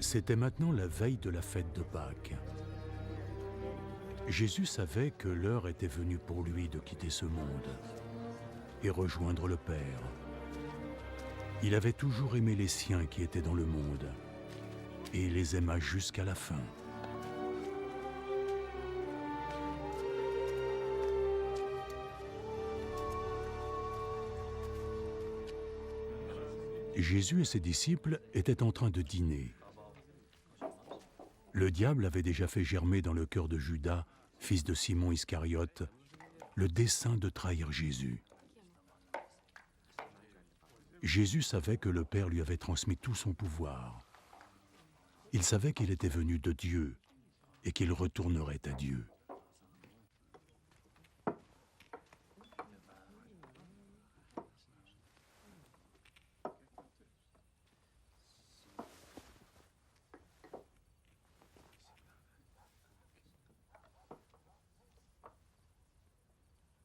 C'était maintenant la veille de la fête de Pâques. Jésus savait que l'heure était venue pour lui de quitter ce monde et rejoindre le Père. Il avait toujours aimé les siens qui étaient dans le monde et il les aima jusqu'à la fin. Jésus et ses disciples étaient en train de dîner. Le diable avait déjà fait germer dans le cœur de Judas, fils de Simon Iscariote, le dessein de trahir Jésus. Jésus savait que le Père lui avait transmis tout son pouvoir. Il savait qu'il était venu de Dieu et qu'il retournerait à Dieu.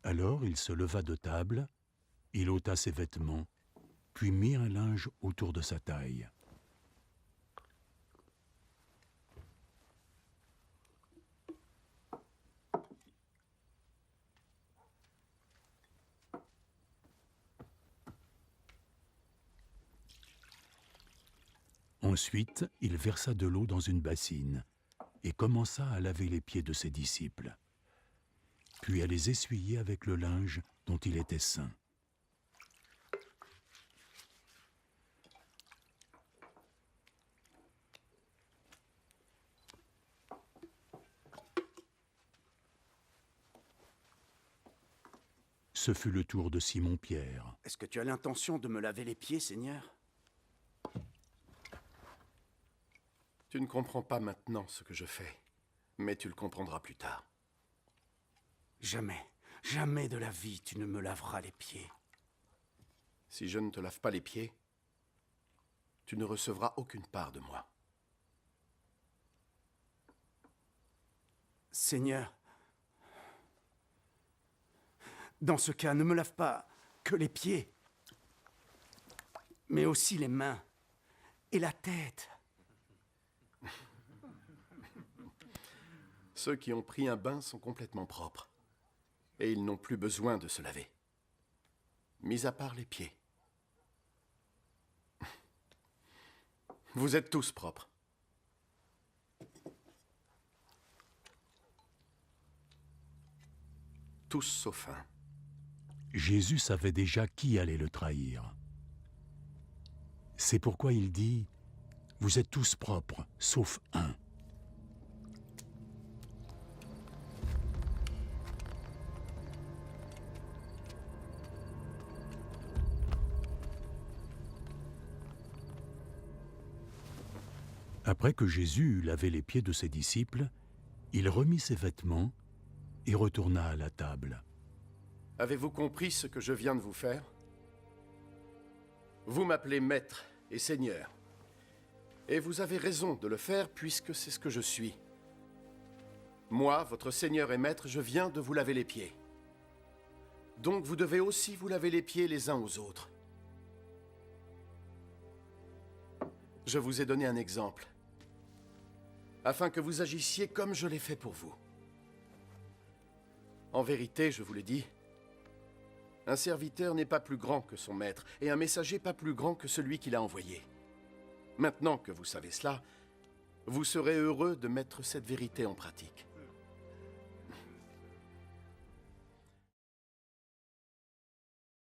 Alors il se leva de table, il ôta ses vêtements, puis mit un linge autour de sa taille. Ensuite, il versa de l'eau dans une bassine et commença à laver les pieds de ses disciples, puis à les essuyer avec le linge dont il était saint. Ce fut le tour de Simon-Pierre. Est-ce que tu as l'intention de me laver les pieds, Seigneur? Tu ne comprends pas maintenant ce que je fais, mais tu le comprendras plus tard. Jamais, jamais de la vie tu ne me laveras les pieds. Si je ne te lave pas les pieds, tu ne recevras aucune part de moi. Seigneur, dans ce cas, ne me lave pas que les pieds, mais aussi les mains et la tête. Ceux qui ont pris un bain sont complètement propres, et ils n'ont plus besoin de se laver, mis à part les pieds. Vous êtes tous propres. Tous sauf un. Jésus savait déjà qui allait le trahir. C'est pourquoi il dit « Vous êtes tous propres, sauf un ». Après que Jésus eut lavé les pieds de ses disciples, il remit ses vêtements et retourna à la table. Avez-vous compris ce que je viens de vous faire? Vous m'appelez Maître et Seigneur. Et vous avez raison de le faire puisque c'est ce que je suis. Moi, votre Seigneur et Maître, je viens de vous laver les pieds. Donc vous devez aussi vous laver les pieds les uns aux autres. Je vous ai donné un exemple, afin que vous agissiez comme je l'ai fait pour vous. En vérité, je vous le dis, un serviteur n'est pas plus grand que son maître, et un messager pas plus grand que celui qui l'a envoyé. Maintenant que vous savez cela, vous serez heureux de mettre cette vérité en pratique.